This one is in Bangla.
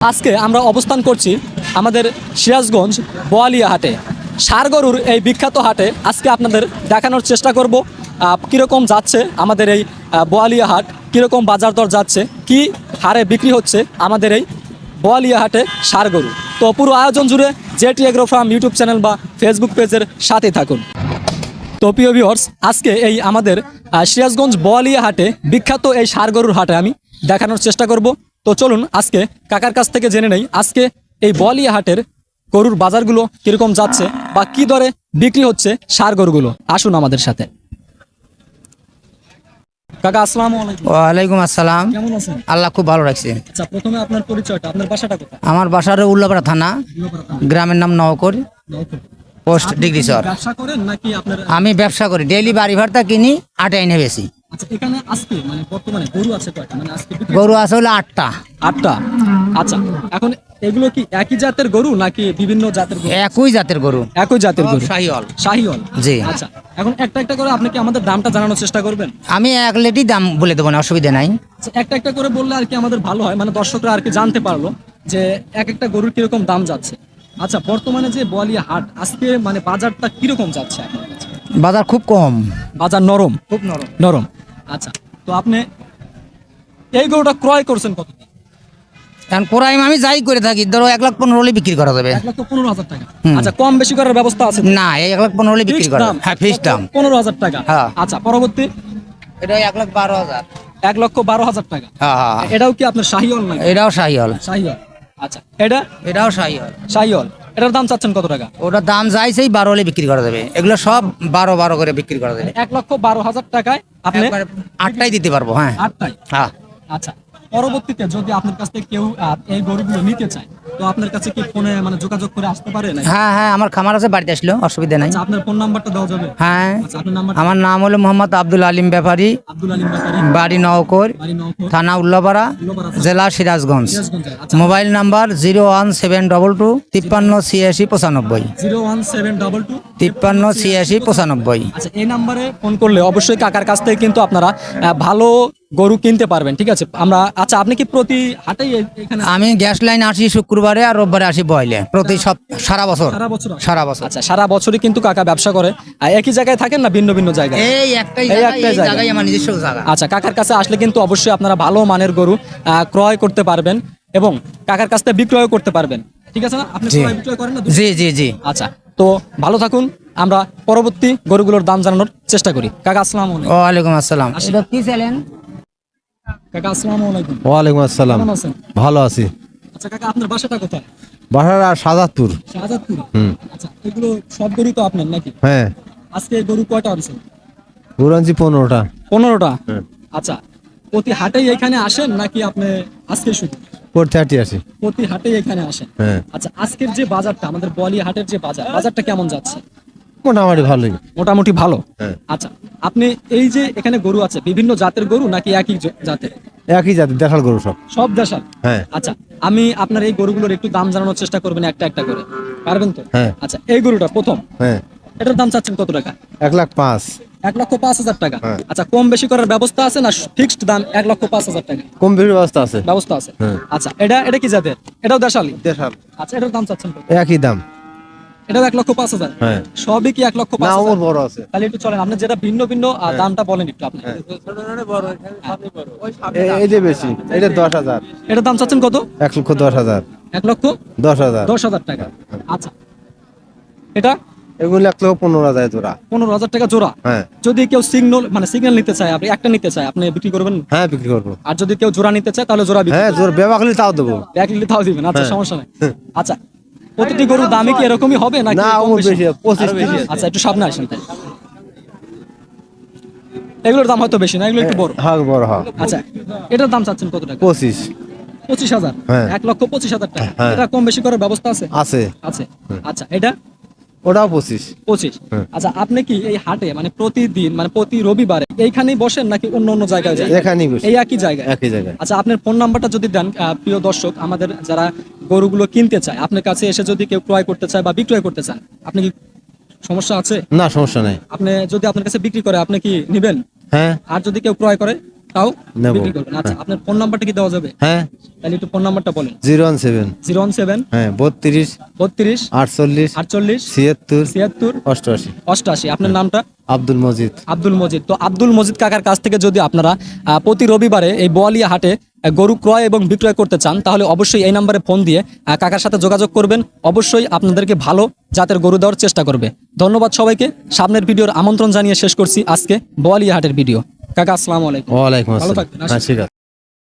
আজকে আমরা অবস্থান করছি আমাদের সিরাজগঞ্জ বোয়ালিয়া হাটে। ষাঁড় গরুর এই বিখ্যাত হাটে আজকে আপনাদের দেখানোর চেষ্টা করব কীরকম যাচ্ছে আমাদের এই বোয়ালিয়া হাট, কীরকম বাজার দর যাচ্ছে, কি হারে বিক্রি হচ্ছে আমাদের এই বোয়ালিয়া হাটে ষাঁড় গরু। তো পুরো আয়োজন জুড়ে jetty agro farm YouTube channel বা ফেসবুক পেজের সাথে থাকুন। তো প্রিয় ভিউয়ার্স, আজকে এই আমাদের সিরাজগঞ্জ বোয়ালিয়া হাটে বিখ্যাত এই ষাঁড় গরুর হাটে আমি দেখানোর চেষ্টা করব। তো চলুন আজকে কাকার কাছ থেকে জেনে নেই আজকে এই বোয়ালিয়া হাটের গরুর বাজারগুলো কিরকম যাচ্ছে বা কি দরে বিক্রি হচ্ছে ষাঁড় গরুগুলো। আসুন আমাদের সাথে। কাকা আসসালামু আলাইকুম। ওয়ালাইকুম আসসালাম। কেমন আছেন? আল্লাহ খুব ভালো রাখছে। আচ্ছা, প্রথমে আপনার পরিচয়টা, আপনার বাসাটা কোথায়? আমার বাসার উল্লাপাড়া থানা, গ্রামের নাম নওকর, পোস্ট ডিগ্রি চর। ব্যবসা করেন নাকি আপনার? আমি ব্যবসা করি, ডেইলি বাড়ি ভাড়া কিনি, আটে এনে বেশি। আচ্ছা, এখানে আজকে মানে বর্তমানে গরু আছে কয়টা? মানে আজকে গরু আছে হলো 8টা। 8টা। আচ্ছা, এখন এগুলো কি একই জাতের গরু নাকি বিভিন্ন জাতের গরু? একই জাতের গরু, একই জাতের গরু, শাহিওয়াল। শাহিওয়াল, জি। আচ্ছা, এখন একটা একটা করে আপনি কি আমাদের দামটা জানানোর চেষ্টা করবেন? আমি এক লেটই দাম বলে দেবো না, অসুবিধা নাই। আচ্ছা, একটা একটা করে বললে আর কি আমাদের ভালো হয়, মানে দর্শকরা আর কি জানতে পারলো যে এক একটা গরুর কিরকম দাম যাচ্ছে। আচ্ছা, বর্তমানে যে বোয়ালিয়া হাট আজকে মানে বাজারটা কিরকম যাচ্ছে আপনার কাছে? বাজার খুব কম, বাজার নরম, খুব নরম। নরম। আচ্ছা, তো আপনি এই গরুটা ক্রয় করছেন কত? কারণ কোরাই আমি যাই করে থাকি, ধরো 1,15,000 হলে বিক্রি করা যাবে। 1,15,000 টাকা। হুম। আচ্ছা, কম বেশি করার ব্যবস্থা আছে? না, এই 1,15,000 হলে বিক্রি Fixed করা দাম? যাবে। হ্যাঁ, ফিক্সড দাম 15,000 টাকা। হ্যাঁ। আচ্ছা, পরবর্তী এটা 1,12,000। 1,12,000 টাকা। হ্যাঁ হ্যাঁ হ্যাঁ। এটাও কি আপনার শাহিওয়াল নাকি? এটাও শাহিওয়াল। শাহিওয়াল। আচ্ছা, এটাও শাহিওয়াল। শাহিওয়াল। এটার দাম চাচ্ছেন কত টাকা? ওটার দাম যাইছেই 12 হলে বিক্রি করা যাবে। এগুলো সব 12 করে বিক্রি করা যাবে। 1,12,000 টাকায় আপনি একবারে 8টাই দিতে পারবো। হ্যাঁ 8টাই। হ্যাঁ। আচ্ছা, পরবর্তীতে যদি আপনার কাছ থেকে কেউ এই গরুগুলো নিতে চায়, তো আপনার কাছে কি ফোনে মানে যোগাযোগ করে আসতে পারে নাকি? হ্যাঁ হ্যাঁ, আমার খামার আছে, বাড়িতে আসলো, অসুবিধা নাই। আচ্ছা, আপনার ফোন নাম্বারটা দেওয়া যাবে? হ্যাঁ। আচ্ছা, আপনার নাম্বার? আমার নাম হলো মোহাম্মদ আব্দুল আলিম ব্যাপারী, আব্দুল আলিম ব্যাপারী, বাড়ি নওকর, বাড়ি নওকর, থানা উল্লাপাড়া, জেলা সিরাজগঞ্জ। সিরাজগঞ্জে। আচ্ছা, মোবাইল নাম্বার 01722 538695 01722 538695। আচ্ছা, এই নাম্বারে ফোন করলে অবশ্যই কাকার কাছ থেকে কিন্তু আপনারা ভালো গরু কিনতে পারবেন। ঠিক আছে, আচ্ছা, আপনি কি প্রতি হাটেই এখানে? আমি গ্যাস লাইন আসি শুক্রবারে, আর রোববারে আসি বয়লে, প্রতি সারা বছর। সারা বছর? সারা বছর। আচ্ছা, সারা বছরই কিন্তু কাকা ব্যবসা করে। একই জায়গায় থাকেন না ভিন্ন ভিন্ন জায়গায়? এই একটাই জায়গায়, আমার নিজস্ব জায়গা। আচ্ছা, কাকার কাছে আসলে কিন্তু অবশ্যই আপনারা ভালো মানের গরু ক্রয় করতে পারবেন এবং কাকার কাছ থেকে বিক্রয় করতে পারবেন। ঠিক আছে না? আপনি ক্রয় বিক্রয় করেন না? জি জি জি। আচ্ছা, তো ভালো থাকুন, আমরা পরবর্তী গরুগুলোর দাম জানানোর চেষ্টা করি। কাকা আসসালামু আলাইকুম। ওয়ালাইকুম আসসালাম। এটা কি চ্যালেন? কাকা আসসালামু আলাইকুম। ওয়ালাইকুম আসসালাম। কেমন আছেন? ভালো আছি। আচ্ছা কাকা, আপনার বাসাটা কোথায়? বাসার শাহজাদপুর। শাহজাদপুর। হুম। আচ্ছা, এগুলো সব গরু তো আপনার নাকি? হ্যাঁ, আজকে গরু কয়টা আনছেন? গুরাঞ্জি 15টা। 15টা। হ্যাঁ। আচ্ছা, প্রতি হাটেই এখানে আসেন নাকি আপনি আজকে শুধু? পড়তে হাঁটি আসি। প্রতি হাটেই এখানে আসেন? হ্যাঁ। আচ্ছা, আজকের যে বাজারটা, আমাদের বোয়ালিয়া হাটের যে বাজারটা কেমন যাচ্ছে? মোটামুটি ভালোই। মোটামুটি ভালো। হ্যাঁ। আচ্ছা, আপনি এই যে এখানে গরু আছে, বিভিন্ন জাতের গরু নাকি একই জাতের? একই জাতি, দেখাল গরু সব। সব দেশাল? হ্যাঁ। আচ্ছা, আমি আপনার এই গরুগুলোর একটু দাম জানানোর চেষ্টা করবেন একটা একটা করে, পারবেন তো? হ্যাঁ। আচ্ছা, এই গরুটা প্রথম, হ্যাঁ, এটার দাম চাচ্ছেন কত টাকা? 1,05,000। 1,05,000 টাকা। হ্যাঁ। আচ্ছা, কম বেশি করার ব্যবস্থা আছে না ফিক্সড দাম 1,05,000 টাকা? কম বেশি ব্যবস্থা আছে। ব্যবস্থা আছে। হ্যাঁ। আচ্ছা, এটা কি জাতের? এটাও দেশালি? দেখাল আচ্ছা, এটার দাম চাচ্ছেন কত? একই দাম। এটাও 1,05,000? হ্যাঁ। সবই কি না, 1,05,000? ওমর বড় আছে। তাহলে একটু চলেন, আপনি যেটা ভিন্ন ভিন্ন দামটা বলেন একটু আপনি। এই যে বেশি, এটা 10,000। এটার দাম চাচ্ছেন কত? 1,10,000। 1,10,000 10,000। টাকা। আচ্ছা, এটা এগুলো 1,15,000 জোড়া। 15,000 টাকা জোড়া। হ্যাঁ। যদি কেউ সিগন্যাল নিতে চায়, আপনি একটা নিতে চায়, আপনি বিক্রি করবেন? হ্যাঁ, বিক্রি করবো। আর যদি কেউ জোড়া নিতে চায় তাহলে জোড়া বিক্রি? হ্যাঁ, জোর ব্যবহার করলে তাও দেবো। এক লিটার তাও দিবেন? আচ্ছা, হ্যাঁ। সমস্যা নেই। আচ্ছা, প্রতিটি গরুর দামই কি এরকমই হবে নাকি না, কম ওমর বেশি? বেশি, 25-30। আচ্ছা, একটু সামনে আসেন তাই। এগুলোর দাম হয়তো বেশি না, এগুলো একটু বড়। হ্যাঁ, বড় হ্যাঁ। আচ্ছা, এটার দাম চাচ্ছেন কত টাকা? 25। 25,000? হ্যাঁ। 1,25,000 টাকা। হ্যাঁ। এটা কম বেশি করার ব্যবস্থা আছে? আছে। আছে। আচ্ছা, এটা ওটাও 25। 25। হ্যাঁ। আচ্ছা, আপনি কি এই হাটে মানে প্রতিদিন মানে প্রতি রবিবারে এইখানেই বসেন নাকি অন্য অন্য জায়গায় যান? এখানেই বসি। এই একই জায়গায়? একই জায়গায়। আচ্ছা, আপনার ফোন নাম্বারটা যদি দেন, প্রিয় দর্শক আমাদের যারা গরুগুলো কিনতে চায়, আপনার কাছে এসে যদি কেউ ক্রয় করতে চায় বা বিক্রয় করতে চান, আপনি কি সমস্যা আছে? না, সমস্যা নাই। আপনি যদি আপনার কাছে বিক্রি করে আপনি কি নেবেন? হ্যাঁ। আর যদি কেউ ক্রয় করে? তাও নেব। বিক্রি করবেন। আচ্ছা, আপনার ফোন নাম্বারটা কি দেওয়া যাবে? হ্যাঁ, তাহলে একটু ফোন নাম্বারটা বলেন। 017, 017 হ্যাঁ 32, 32 48, 48 76, 76 88। 88। আপনার নামটা? আব্দুল মজিদ। আব্দুল মজিদ। তো আব্দুল মজিদ কাকার কাছ থেকে যদি আপনারা প্রতি রবিবারে এই বোয়ালিয়া হাটে গরু ক্রয় এবং বিক্রয় করতে চান, তাহলে অবশ্যই এই নম্বরে ফোন দিয়ে কাকার সাথে যোগাযোগ করবেন। অবশ্যই আপনাদেরকে ভালো জাতের গরু দেওয়ার চেষ্টা করবে। ধন্যবাদ সবাইকে। সামনের ভিডিওর আমন্ত্রণ জানিয়ে শেষ করছি আজকে বোয়ালিয়া হাটের ভিডিও। কাকা আসসালামু আলাইকুম। ওয়ালাইকুম ভালো আসসালাম। থাকবেন। হ্যাঁ, ঠিক আছে।